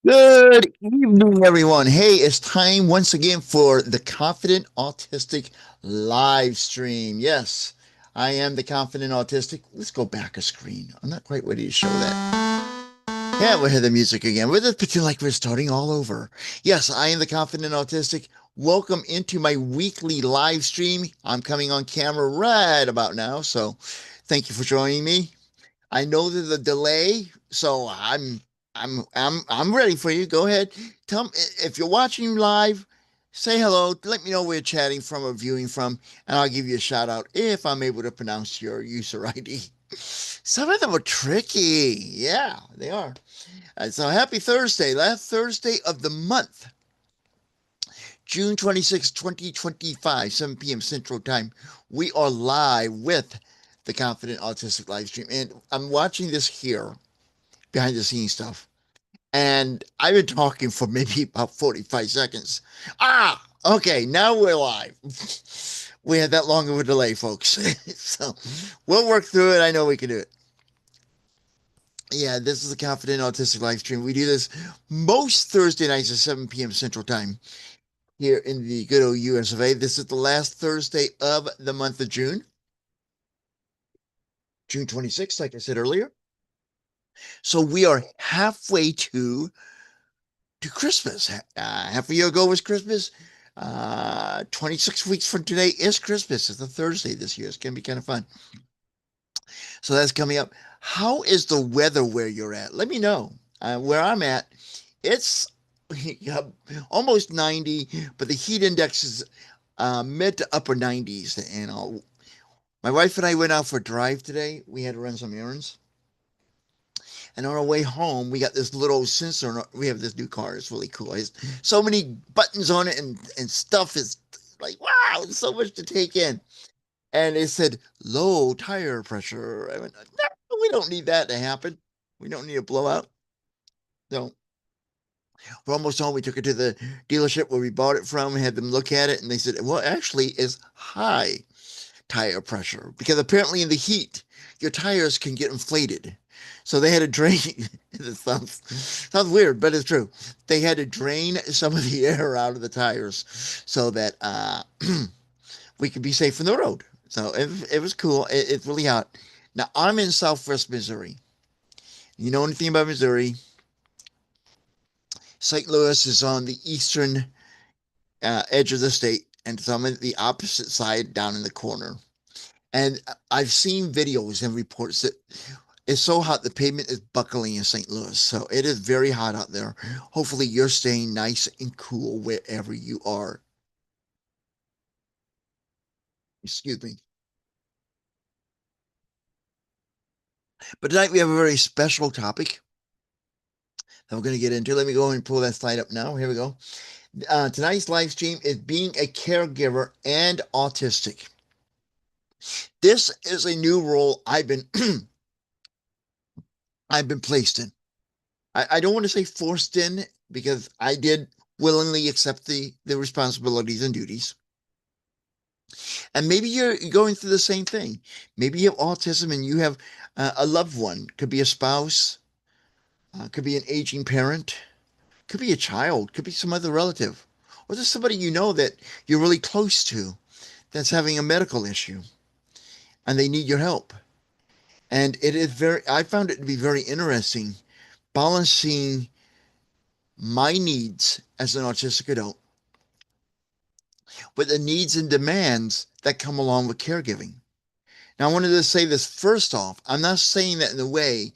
Good evening, everyone. Hey, it's time once again for the Confident Autistic live stream. Yes, I am the Confident Autistic. Let's go back a screen. I'm not quite ready to show that. Yeah, we'll hear the music again. We'll just pretend like we're starting all over. Yes, I am the Confident Autistic. Welcome into my weekly live stream. I'm coming on camera right about now, so thank you for joining me. I know there's a delay, so I'm ready for you. Go ahead. Tell me if you're watching live, say hello. Let me know where you're chatting from or viewing from, and I'll give you a shout out if I'm able to pronounce your user ID. Some of them are tricky. Yeah, they are. So happy Thursday, last Thursday of the month, June 26, 2025, 7 p.m. Central Time. We are live with the Confident Autistic live stream, and I'm watching this here behind the scenes stuff. And I've been talking for maybe about 45 seconds. Okay, now we're live. We had that long of a delay, folks. So we'll work through it. I know we can do it. Yeah, this is the Confident Autistic live stream. We do this most Thursday nights at 7 p.m. Central Time here in the good old US of A. This is the last Thursday of the month of June, June 26th, like I said earlier. So we are halfway to Christmas. Half a year ago was Christmas. 26 weeks from today is Christmas. It's a Thursday this year. It's going to be kind of fun. So that's coming up. How is the weather where you're at? Let me know. Where I'm at, it's almost 90, but the heat index is mid to upper 90s. And my wife and I went out for a drive today. We had to run some errands. And on our way home, we got this little sensor. We have this new car. It's really cool. It's so many buttons on it and stuff is like, wow, it's so much to take in. And it said low tire pressure. I went, no, we don't need that to happen. We don't need a blowout. So we're almost home. We took it to the dealership where we bought it from, had them look at it, and they said, well, actually, it's high tire pressure because apparently in the heat, your tires can get inflated. So they had to drain. It sounds weird, but it's true. They had to drain some of the air out of the tires so that we could be safe on the road. So it was cool. It's really hot. Now I'm in Southwest Missouri. You know anything about Missouri? St. Louis is on the eastern edge of the state, and so I'm at the opposite side down in the corner. And I've seen videos and reports that it's so hot the pavement is buckling in St. Louis. So it is very hot out there. Hopefully you're staying nice and cool wherever you are. Excuse me. But tonight we have a very special topic that we're going to get into. Let me go ahead and pull that slide up now. Here we go. Tonight's live stream is being a caregiver and autistic. This is a new role I've been placed in. I don't want to say forced in because I did willingly accept the responsibilities and duties. And maybe you're going through the same thing. Maybe you have autism and you have a loved one, could be a spouse, could be an aging parent, could be a child, could be some other relative, or just somebody you know that you're really close to that's having a medical issue and they need your help. And I found it to be very interesting balancing my needs as an autistic adult with the needs and demands that come along with caregiving. Now, I wanted to say this first off. I'm not saying that in the way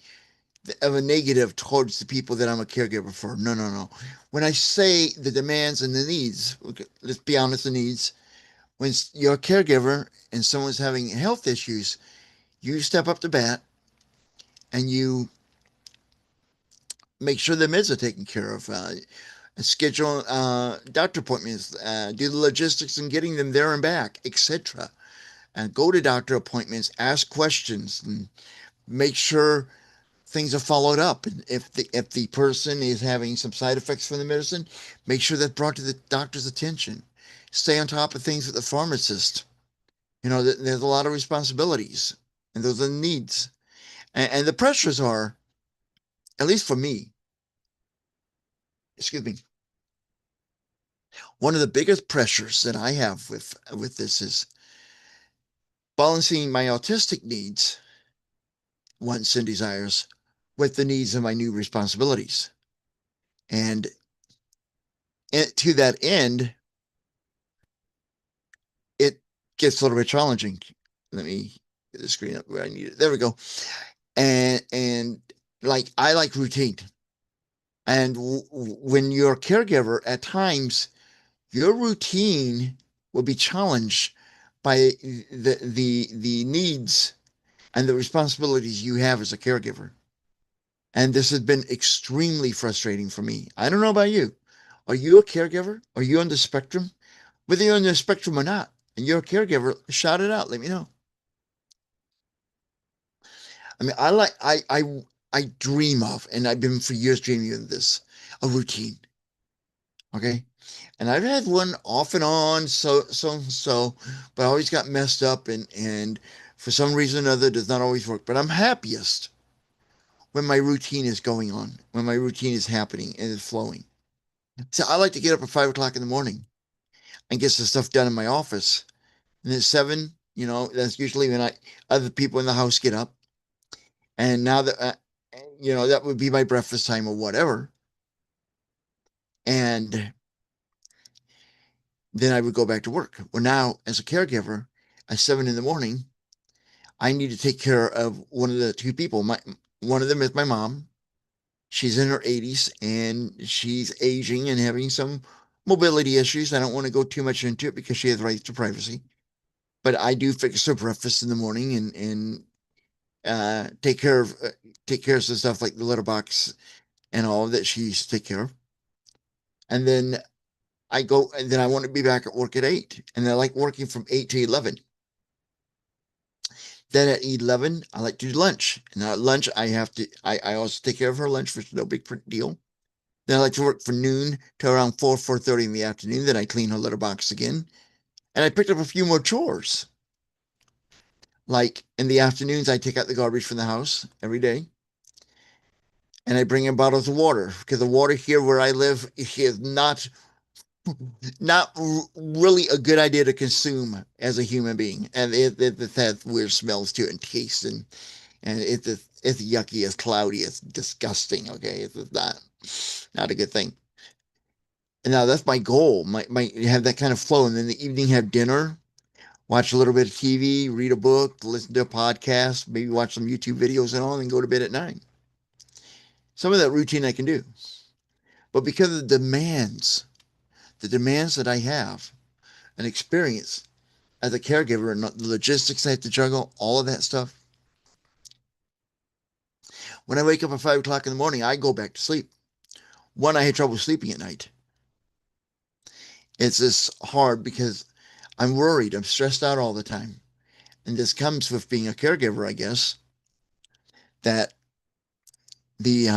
of a negative towards the people that I'm a caregiver for. No, no, no. When I say the demands and the needs, okay, let's be honest, the needs, when you're a caregiver and someone's having health issues, you step up to bat and you make sure their meds are taken care of. Schedule doctor appointments, do the logistics and getting them there and back, etc. And go to doctor appointments, ask questions, and make sure things are followed up. And if the person is having some side effects from the medicine, make sure that's brought to the doctor's attention. Stay on top of things with the pharmacist. There's a lot of responsibilities, and those are the needs, and the pressures are, at least for me, excuse me, one of the biggest pressures that I have with this is balancing my autistic needs, wants and desires, with the needs of my new responsibilities. And to that end, it gets a little bit challenging. Let me get the screen up where I need it. There we go. And like I like routine. And when you're a caregiver, at times your routine will be challenged by the needs and the responsibilities you have as a caregiver. And this has been extremely frustrating for me. I don't know about you. Are you a caregiver? Are you on the spectrum? Whether you're on the spectrum or not, and you're a caregiver, shout it out. Let me know. I mean, I dream of, and I've been for years dreaming of this, a routine. Okay. And I've had one off and on, so, but I always got messed up and for some reason or other does not always work. But I'm happiest when my routine is going on, when my routine is happening and it's flowing. So I like to get up at 5 o'clock in the morning and get some stuff done in my office. And at 7, that's usually when other people in the house get up. And now that, that would be my breakfast time or whatever. And then I would go back to work. Well, now as a caregiver at 7 in the morning, I need to take care of one of the two people. One of them is my mom. She's in her 80s and she's aging and having some mobility issues. I don't want to go too much into it because she has rights to privacy. But I do fix her breakfast in the morning and take care of some stuff like the litter box and all that she used to take care of. And then and then I want to be back at work at 8. And I like working from 8 to 11. Then at 11, I like to do lunch. And at lunch, I also take care of her lunch, which is no big deal. Then I like to work from noon to around 4:30 in the afternoon. Then I clean her litter box again. And I picked up a few more chores. Like in the afternoons, I take out the garbage from the house every day. And I bring in bottles of water because the water here where I live is not really a good idea to consume as a human being. And it has weird smells to it and taste and it's yucky, it's cloudy, it's disgusting. Okay, it's not a good thing. And now that's my goal. My have that kind of flow, and then the evening have dinner, watch a little bit of TV, read a book, listen to a podcast, maybe watch some YouTube videos and all, and then go to bed at 9. Some of that routine I can do, but because of the demands that I have and experience as a caregiver and the logistics I have to juggle, all of that stuff. When I wake up at 5 o'clock in the morning, I go back to sleep. One, I had trouble sleeping at night. It's just hard because I'm worried. I'm stressed out all the time. And this comes with being a caregiver, I guess, that the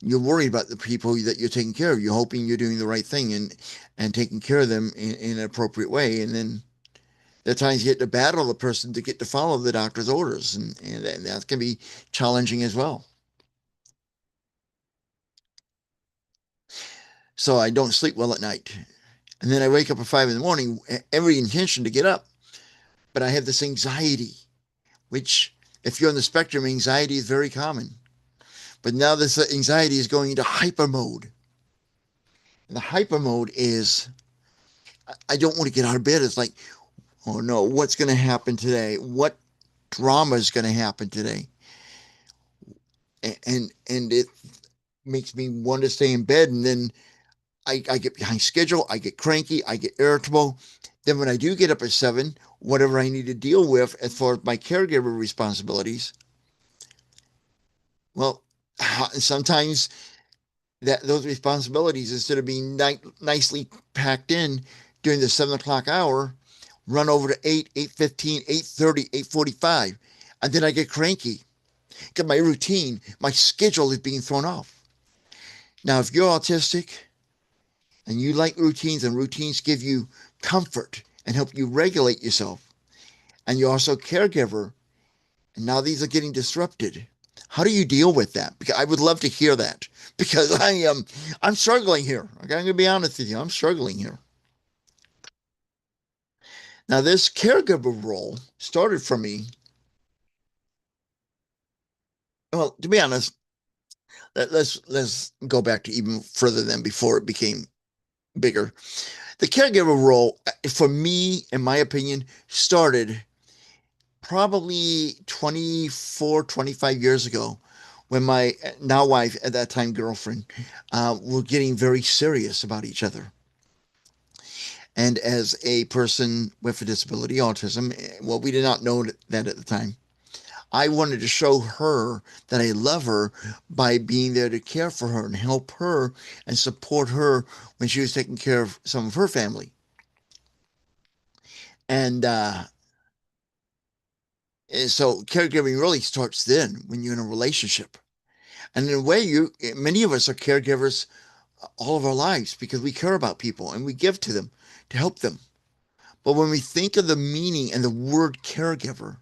you're worried about the people that you're taking care of. You're hoping you're doing the right thing and taking care of them in an appropriate way. And then there are times you have to battle the person to get to follow the doctor's orders, and that can be challenging as well. So I don't sleep well at night. And then I wake up at 5 in the morning, every intention to get up. But I have this anxiety, which, if you're on the spectrum, anxiety is very common. But now this anxiety is going into hyper mode. And the hyper mode is, I don't want to get out of bed. It's like, oh no, what's going to happen today? What drama is going to happen today? And it makes me want to stay in bed. And then I get behind schedule. I get cranky. I get irritable. Then when I do get up at 7, whatever I need to deal with as far as my caregiver responsibilities, well, sometimes those responsibilities, instead of being nicely packed in during the 7 o'clock hour, run over to 8, 8:15, 8:30, 8:45. And then I get cranky because my routine, my schedule is being thrown off. Now, if you're autistic and you like routines and routines give you comfort and help you regulate yourself, and you're also a caregiver, and now these are getting disrupted, How do you deal with that? Because I would love to hear that because I'm struggling here. Okay, I'm gonna be honest with you. I'm struggling here. Now, this caregiver role started for me. Well, to be honest, let's go back to even further than before it became bigger. The caregiver role, for me, in my opinion, started probably 24, 25 years ago when my now wife, at that time girlfriend, were getting very serious about each other. And as a person with a disability, autism, well, we did not know that at the time. I wanted to show her that I love her by being there to care for her and help her and support her when she was taking care of some of her family. And so caregiving really starts then when you're in a relationship. And in a way, many of us are caregivers all of our lives because we care about people and we give to them to help them. But when we think of the meaning and the word caregiver,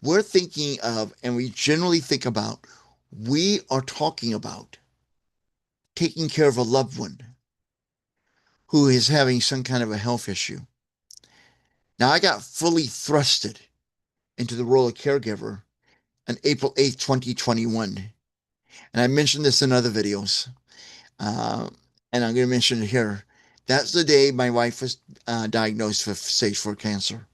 we're thinking of, and we generally think about, we are talking about taking care of a loved one who is having some kind of a health issue. Now, I got fully thrusted into the role of caregiver on April 8th, 2021. And I mentioned this in other videos, uh, and I'm going to mention it here. That's the day my wife was diagnosed with stage 4 cancer.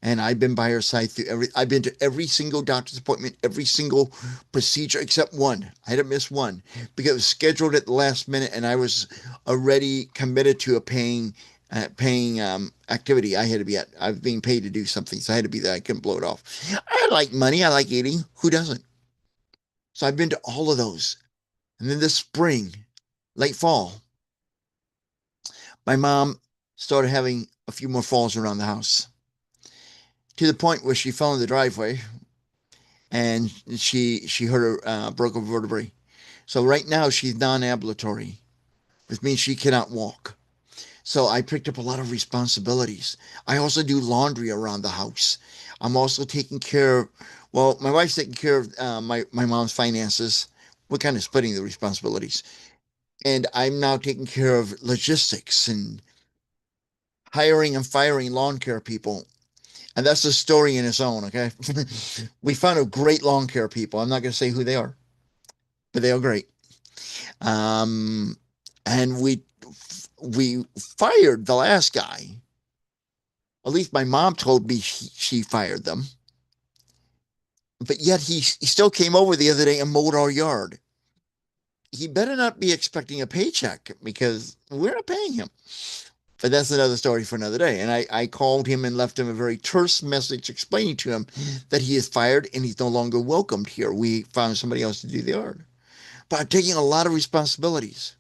And I've been by her side I've been to every single doctor's appointment, every single procedure except one. I had to miss one because it was scheduled at the last minute and I was already committed to a paying activity I had to be at. I was being paid to do something, so I had to be there. I couldn't blow it off. I like money. I like eating. Who doesn't? So I've been to all of those. And then this spring, late fall, my mom started having a few more falls around the house to the point where she fell in the driveway and she hurt her broken vertebrae. So right now she's non-ambulatory, which means she cannot walk. So I picked up a lot of responsibilities. I also do laundry around the house. I'm also taking care of, well, my wife's taking care of my mom's finances. We're kind of splitting the responsibilities. And I'm now taking care of logistics and hiring and firing lawn care people. And that's a story in its own, okay? We found a great lawn care people. I'm not going to say who they are, but they are great. Um, and we fired the last guy. At least my mom told me she fired them. But yet he still came over the other day and mowed our yard. He better not be expecting a paycheck because we're not paying him. But that's another story for another day. And I called him and left him a very terse message explaining to him that he is fired and he's no longer welcomed here. We found somebody else to do the yard. But I'm taking a lot of responsibilities.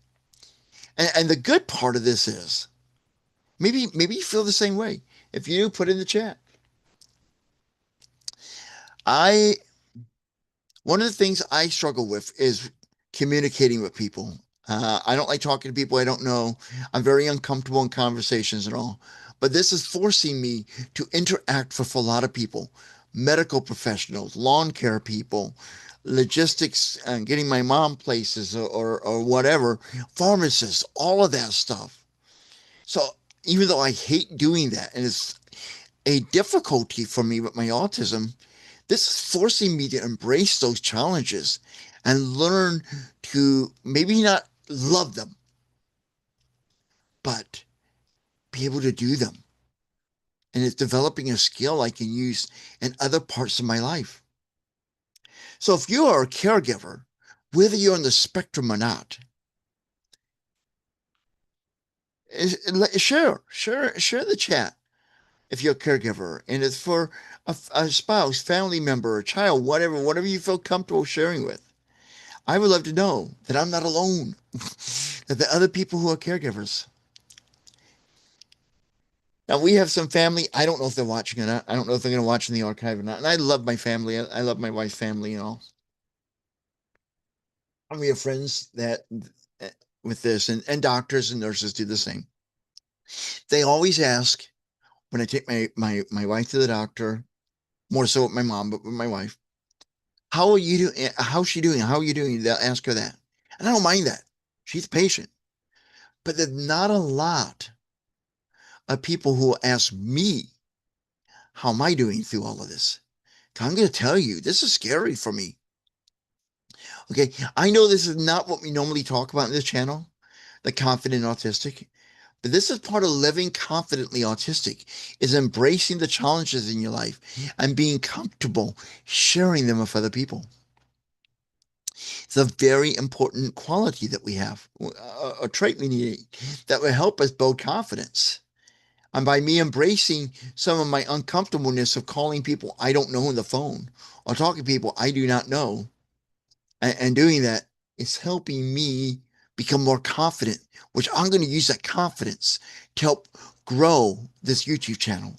And the good part of this is maybe you feel the same way. If you put in the chat, I one of the things I struggle with is communicating with people. I don't like talking to people I don't know. I'm very uncomfortable in conversations and all. But this is forcing me to interact with a lot of people, medical professionals, lawn care people, logistics, getting my mom places or whatever, pharmacists, all of that stuff. So even though I hate doing that and it's a difficulty for me with my autism, this is forcing me to embrace those challenges and learn to maybe not love them, but be able to do them. And it's developing a skill I can use in other parts of my life. So if you are a caregiver, whether you're on the spectrum or not, share the chat if you're a caregiver. And it's for a spouse, family member, a child, whatever you feel comfortable sharing with. I would love to know that I'm not alone, that there are other people who are caregivers. Now, we have some family. I don't know if they're watching or not. I don't know if they're going to watch in the archive or not. And I love my family. I love my wife's family and all. And we have friends that with this, and doctors and nurses do the same. They always ask when I take my wife to the doctor, more so with my mom, but with my wife, How are you doing? How's she doing? How are you doing? They'll ask her that. And I don't mind that. She's patient. But there's not a lot of people who will ask me, how am I doing through all of this? I'm going to tell you, this is scary for me. Okay. I know this is not what we normally talk about in this channel, the confident autistic, but this is part of living confidently autistic, is embracing the challenges in your life and being comfortable sharing them with other people. It's a very important quality that we have, a trait we need that will help us build confidence. And by me embracing some of my uncomfortableness of calling people I don't know on the phone or talking to people I do not know, and doing that, it's helping me become more confident, which I'm going to use that confidence to help grow this YouTube channel.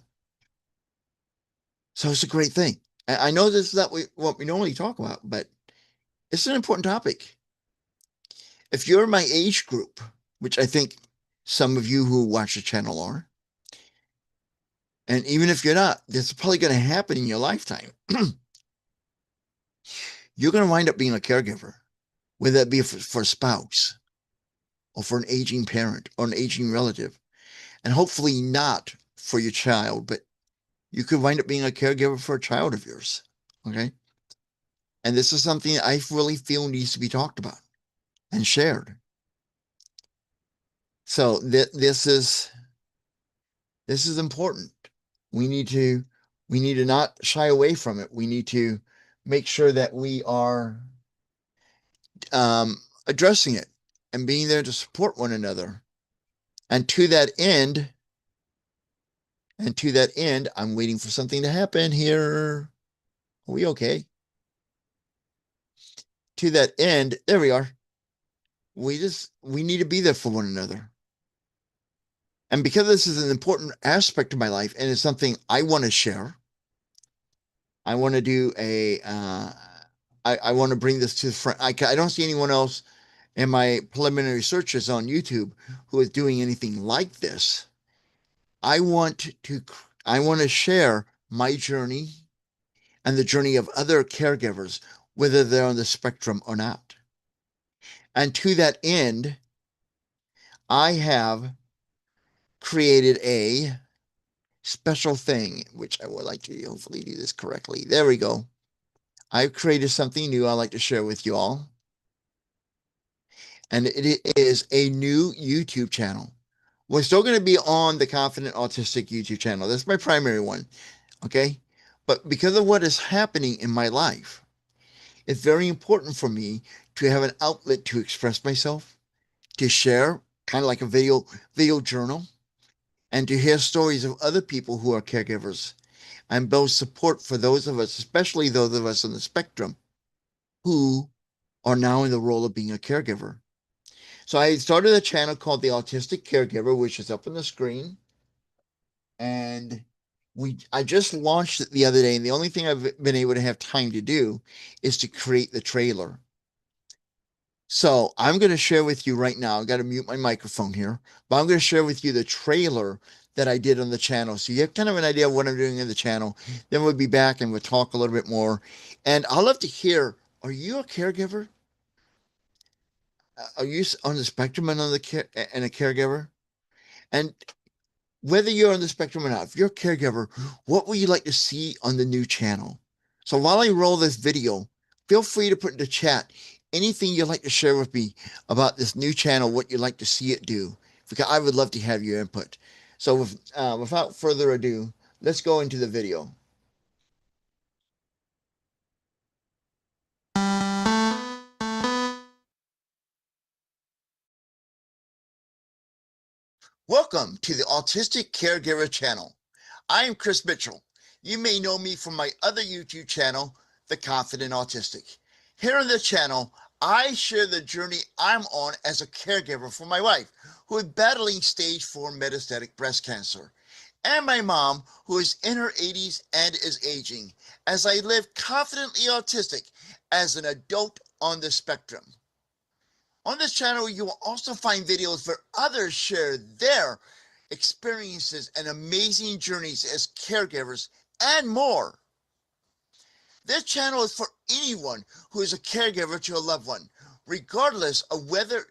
So it's a great thing. I know this is not what we normally talk about, but it's an important topic. If you're my age group, which I think some of you who watch the channel are, and even if you're not, this is probably going to happen in your lifetime. You're going to wind up being a caregiver, whether that be for a spouse or for an aging parent or an aging relative, and hopefully not for your child, but you could wind up being a caregiver for a child of yours. Okay. And this is something I really feel needs to be talked about and shared. So this is important. We need to not shy away from it. We need to make sure that we are addressing it and being there to support one another. And to that end, I'm waiting for something to happen here. Are we okay? To that end, there we are. We need to be there for one another. And because this is an important aspect of my life and it's something I want to share, I want to do I want to bring this to the front. I don't see anyone else in my preliminary searches on YouTube who is doing anything like this. I want to share my journey and the journey of other caregivers, whether they're on the spectrum or not. And to that end, I have created a special thing, which I would like to hopefully do this correctly. There we go. I've created something new I'd like to share with you all. And it is a new YouTube channel. We're still going to be on the Confident Autistic YouTube channel. That's my primary one. Okay. But because of what is happening in my life, it's very important for me to have an outlet to express myself, to share, kind of like a video journal, and to hear stories of other people who are caregivers and build support for those of us, especially those of us on the spectrum, who are now in the role of being a caregiver. So I started a channel called the Autistic Caregiver, which is up on the screen. And I just launched it the other day, and the only thing I've been able to have time to do is to create the trailer. So I'm going to share with you right now. I've got to mute my microphone here, but I'm going to share with you the trailer that I did on the channel. So you have kind of an idea of what I'm doing in the channel. Then we'll be back and we'll talk a little bit more. And I'll love to hear, are you a caregiver? Are you on the spectrum and a caregiver? And whether you're on the spectrum or not, if you're a caregiver, what would you like to see on the new channel? So while I roll this video, feel free to put in the chat anything you'd like to share with me about this new channel, what you'd like to see it do, because I would love to have your input. So without further ado, let's go into the video. Welcome to the Autistic Caregiver channel. I am Chris Mitchell. You may know me from my other YouTube channel, The Confident Autistic. Here on the channel, I share the journey I'm on as a caregiver for my wife, who is battling stage 4 metastatic breast cancer, and my mom, who is in her 80s and is aging, as I live confidently autistic as an adult on the spectrum. On this channel, you will also find videos where others share their experiences and amazing journeys as caregivers and more. This channel is for anyone who is a caregiver to a loved one, regardless of whether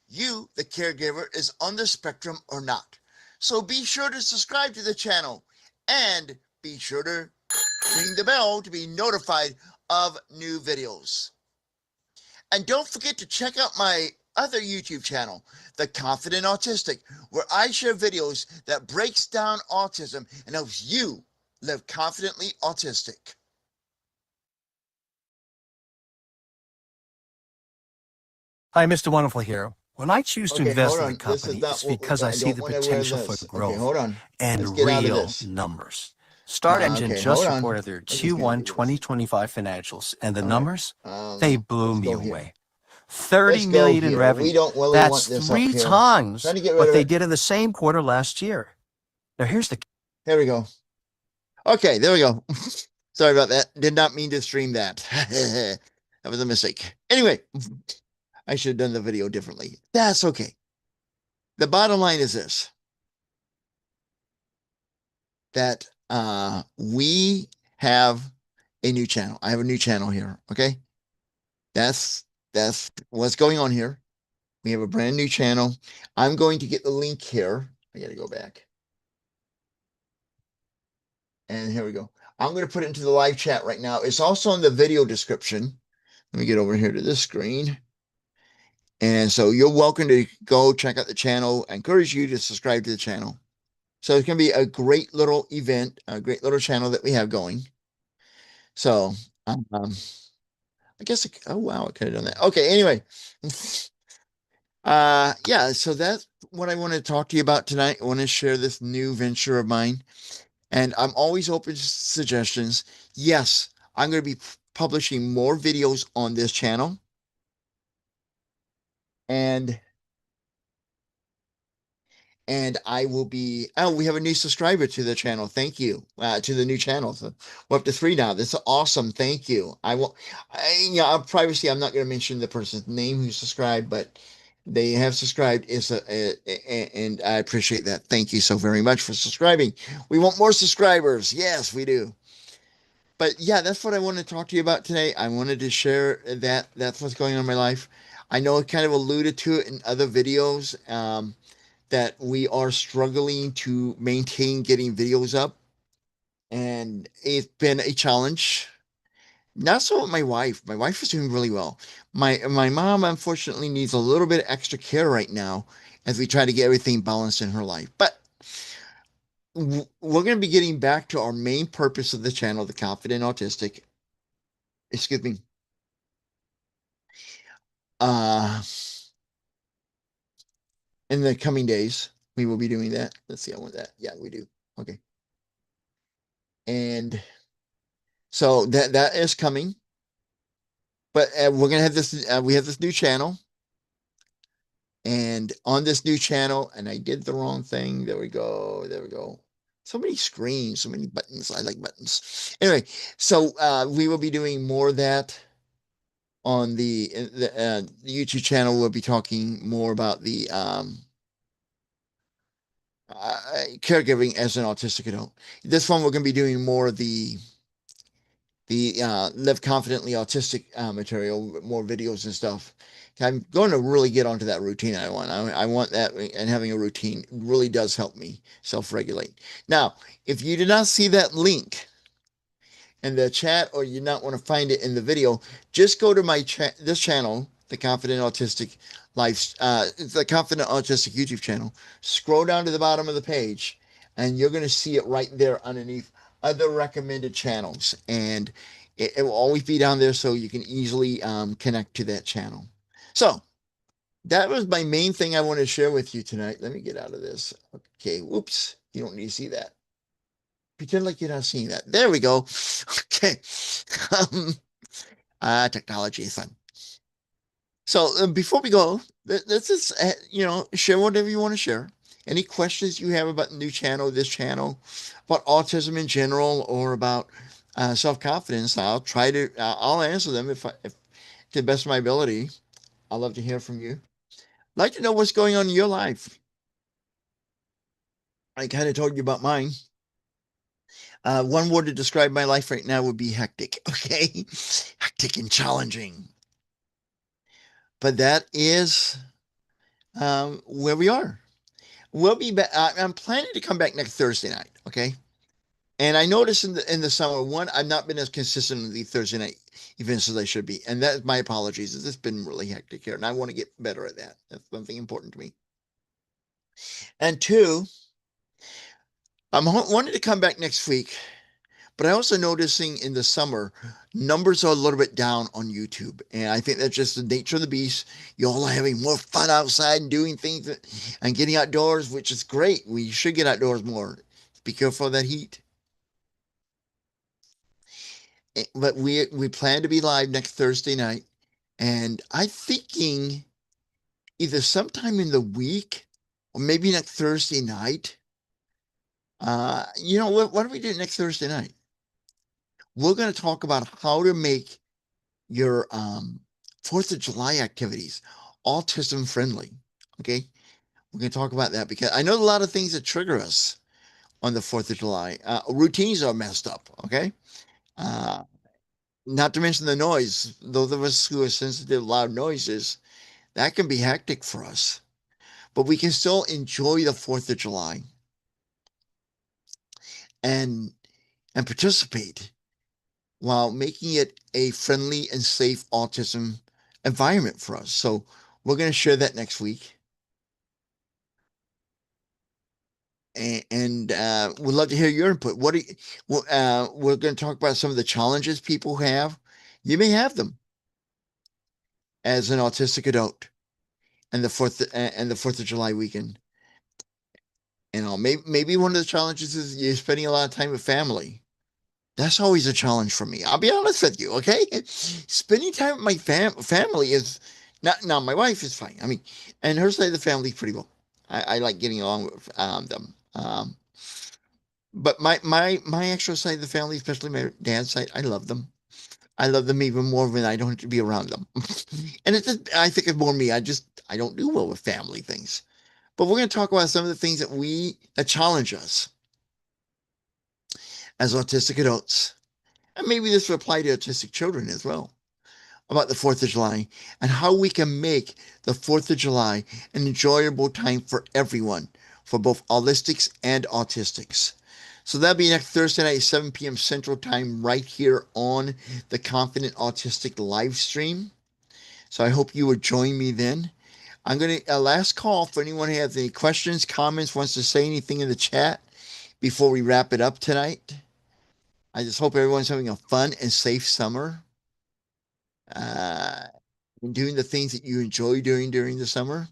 you, the caregiver, is on the spectrum or not. So be sure to subscribe to the channel and be sure to ring the bell to be notified of new videos. And don't forget to check out my other YouTube channel, The Confident Autistic, where I share videos that breaks down autism and helps you live confidently autistic. Hi, Mr. Wonderful Hero. When I choose to Okay, invest hold in a on. This is company, not it's what because I I see don't the want to wear potential for this. Okay, growth hold on. Let's and get out of real this. numbers. Start Engine Okay, just hold on. reported their Let's just get out Q1 of this. 2025 financials, and the All right. numbers, they blew Let's me go here. away. 30 Let's go million in here. We revenue. don't really That's want this up 3 here. times Trying to get rid what of they it. did in the same quarter last year. Now here's the There we go. Okay, there we go. Sorry about that. Did not mean to stream that. That was a mistake. Anyway, I should have done the video differently. That's okay. The bottom line is this, that we have a new channel. I have a new channel here. Okay. That's what's going on here. We have a brand new channel. I'm going to get the link here. I got to go back. And here we go. I'm going to put it into the live chat right now. It's also in the video description. Let me get over here to this screen. And so you're welcome to go check out the channel. I encourage you to subscribe to the channel. So it's going to be a great little event, a great little channel that we have going. So I guess, oh, wow, I could have done that. Okay, anyway. Yeah, so that's what I want to talk to you about tonight. I want to share this new venture of mine. And I'm always open to suggestions. Yes, I'm going to be publishing more videos on this channel. And I will be, oh, we have a new subscriber to the channel. Thank you. To the new channel. So we're up to 3 now. That's awesome. Thank you. I will, yeah, privacy, I'm not going to mention the person's name who subscribed, but they have subscribed. And I appreciate that. Thank you so very much for subscribing. We want more subscribers. Yes, we do. But yeah, that's what I wanted to talk to you about today. I wanted to share that. That's what's going on in my life. I know I kind of alluded to it in other videos. That we are struggling to maintain getting videos up, and it's been a challenge. Not so with my wife. My wife is doing really well. My mom unfortunately needs a little bit of extra care right now as we try to get everything balanced in her life. But we're going to be getting back to our main purpose of the channel, the Confident Autistic. Excuse me. Uh, in the coming days, we will be doing that. Let's see, I want that. Yeah, we do. Okay. And so that is coming. But we're gonna have this. We have this new channel, and on this new channel, and I did the wrong thing. There we go. There we go. So many screens, so many buttons. I like buttons. Anyway, so we will be doing more of that on the YouTube channel. We'll be talking more about the caregiving as an autistic adult. This one, we're going to be doing more of the live confidently autistic material, more videos and stuff. I'm going to really get onto that routine I want. I want that, and having a routine really does help me self-regulate. Now, if you did not see that link in the chat, or you not want to find it in the video, just go to my this channel, the Confident Autistic Life, the Confident Autistic YouTube channel. Scroll down to the bottom of the page, and you're going to see it right there underneath other recommended channels, and it will always be down there, so you can easily connect to that channel. So that was my main thing I want to share with you tonight. Let me get out of this. Okay, whoops, you don't need to see that. Pretend like you're not seeing that. There we go. Okay. Technology is fun. So before we go, let's just, share whatever you want to share. Any questions you have about the new channel, this channel, about autism in general, or about self-confidence, I'll answer them if to the best of my ability. I'd love to hear from you. I'd like to know what's going on in your life. I kind of told you about mine. One word to describe my life right now would be hectic. Okay. Hectic and challenging. But that is where we are. We'll be back. I'm planning to come back next Thursday night. Okay. And I noticed in the summer, one, I've not been as consistent with the Thursday night events as I should be. And that's my apologies. It's been really hectic here. And I want to get better at that. That's something important to me. And two, I'm wanting to come back next week. But I also noticing in the summer, numbers are a little bit down on YouTube. And I think that's just the nature of the beast. You all are having more fun outside and doing things and getting outdoors, which is great. We should get outdoors more. Be careful of that heat. But we plan to be live next Thursday night. And I'm thinking either sometime in the week or maybe next Thursday night. What do we do next Thursday night? We're going to talk about how to make your 4th of July activities autism friendly. Okay. We're going to talk about that because I know a lot of things that trigger us on the 4th of July. Routines are messed up. Okay. Uh, Not to mention the noise. Those of us who are sensitive to loud noises, that can be hectic for us. But we can still enjoy the 4th of July and participate while making it a friendly and safe autism environment for us. So we're going to share that next week. And we'd love to hear your input. We're going to talk about some of the challenges people have. You may have them as an autistic adult and the 4th of July weekend. Maybe one of the challenges is you're spending a lot of time with family. That's always a challenge for me. I'll be honest with you, okay? Spending time with my family is not now. My wife is fine. I mean, and her side of the family is pretty well. I like getting along with them. But my actual side of the family, especially my dad's side, I love them. I love them even more when I don't have to be around them. And I think it's more me. I don't do well with family things. But we're going to talk about some of the things that challenge us as autistic adults. And maybe this will apply to autistic children as well, about the 4th of July and how we can make the 4th of July an enjoyable time for everyone, for both autistics and autistics. So that'll be next Thursday night, 7 p.m. Central Time, right here on the Confident Autistic live stream. So I hope you will join me then. I'm going to, last call for anyone who has any questions, comments, wants to say anything in the chat before we wrap it up tonight. I just hope everyone's having a fun and safe summer. Uh, and doing the things that you enjoy doing during the summer.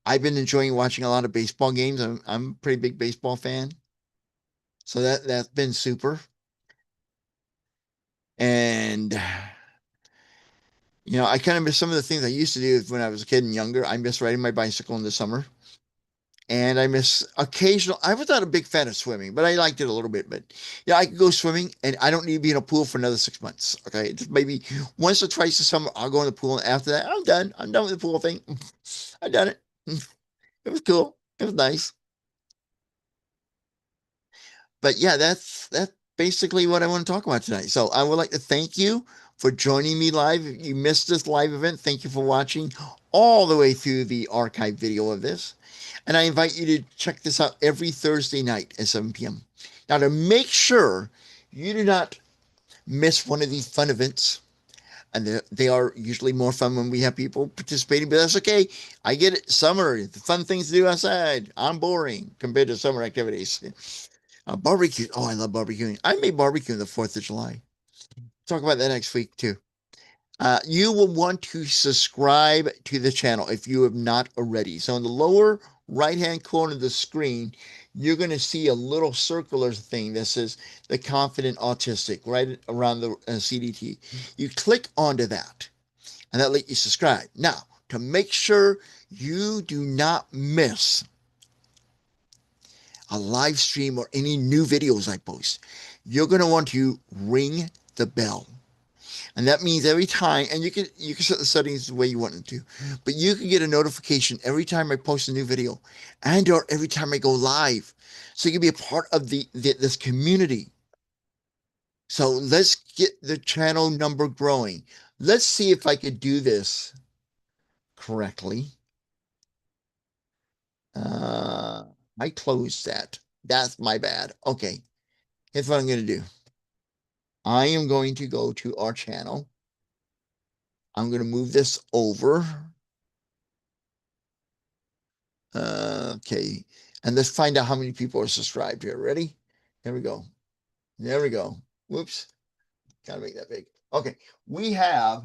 I've been enjoying watching a lot of baseball games. I'm a pretty big baseball fan. So that's been super. And I kind of miss some of the things I used to do when I was a kid and younger. I miss riding my bicycle in the summer. And I miss occasional. I was not a big fan of swimming, but I liked it a little bit. But yeah, I could go swimming, and I don't need to be in a pool for another 6 months. Okay, just maybe once or twice a summer, I'll go in the pool. And after that, I'm done. I'm done with the pool thing. I've done it. It was cool. It was nice. But yeah, that's basically what I want to talk about tonight. So I would like to thank you for joining me live. If you missed this live event, thank you for watching all the way through the archive video of this. And I invite you to check this out every Thursday night at 7 p.m. Now, to make sure you do not miss one of these fun events, and they are usually more fun when we have people participating, but that's okay. I get it. Summer, the fun things to do outside. I'm boring compared to summer activities. Barbecue. Oh, I love barbecuing. I made barbecue on the 4th of July. Talk about that next week, too. You will want to subscribe to the channel if you have not already. So in the lower right-hand corner of the screen, you're going to see a little circular thing that says the Confident Autistic right around the CDT. You click onto that, and that lets you subscribe. Now, to make sure you do not miss a live stream or any new videos I post, you're going to want to ring the bell. And that means every time, and you can set the settings the way you want it to, but you can get a notification every time I post a new video and or every time I go live. So you can be a part of this community So let's get the channel number growing. Let's see if I could do this correctly. Uh, I closed that. That's my bad. Okay, here's what I'm going to do. I am going to go to our channel. I'm going to move this over. Okay, and let's find out how many people are subscribed here. Ready? Here we go. There we go. Whoops. Gotta make that big. Okay, we have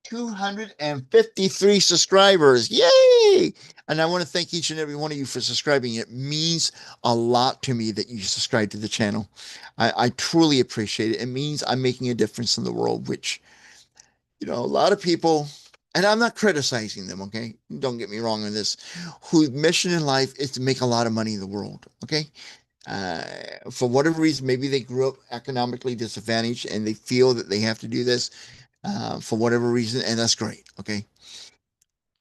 253 subscribers. Yay! And I want to thank each and every one of you for subscribing. It means a lot to me that you subscribe to the channel. I truly appreciate it. It means I'm making a difference in the world, which, a lot of people, and I'm not criticizing them, okay? Don't get me wrong on this, whose mission in life is to make a lot of money in the world, okay? Uh, for whatever reason, maybe they grew up economically disadvantaged and they feel that they have to do this for whatever reason, and that's great. Okay.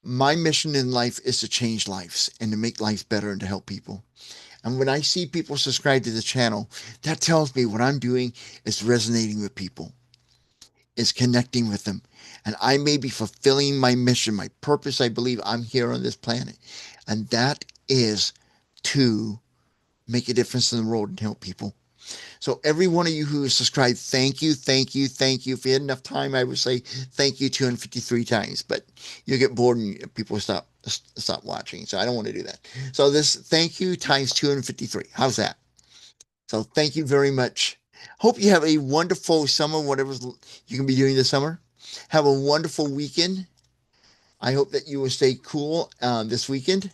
My mission in life is to change lives and to make life better and to help people. And when I see people subscribe to the channel, that tells me what I'm doing is resonating with people, is connecting with them. And I may be fulfilling my mission, my purpose. I believe I'm here on this planet. And that is to make a difference in the world and help people. So every one of you who is subscribed, thank you, thank you, thank you. If you had enough time, I would say thank you 253 times, but you'll get bored and people stop watching. So I don't want to do that. So this thank you times 253. How's that? So thank you very much. Hope you have a wonderful summer, whatever you can be doing this summer. Have a wonderful weekend. I hope that you will stay cool this weekend.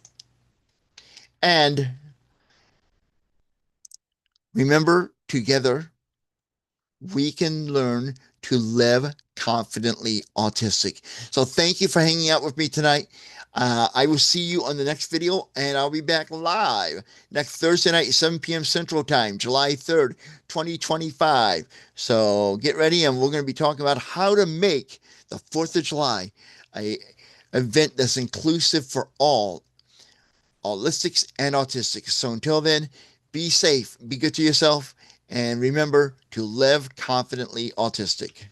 And remember, together we can learn to live confidently autistic. So thank you for hanging out with me tonight. I will see you on the next video, and I'll be back live next Thursday night, 7 p.m. Central Time, July 3rd, 2025. So get ready, and we're going to be talking about how to make the 4th of July a event that's inclusive for all Aulistics and Autistics. So until then, be safe, be good to yourself, and remember to live confidently autistic.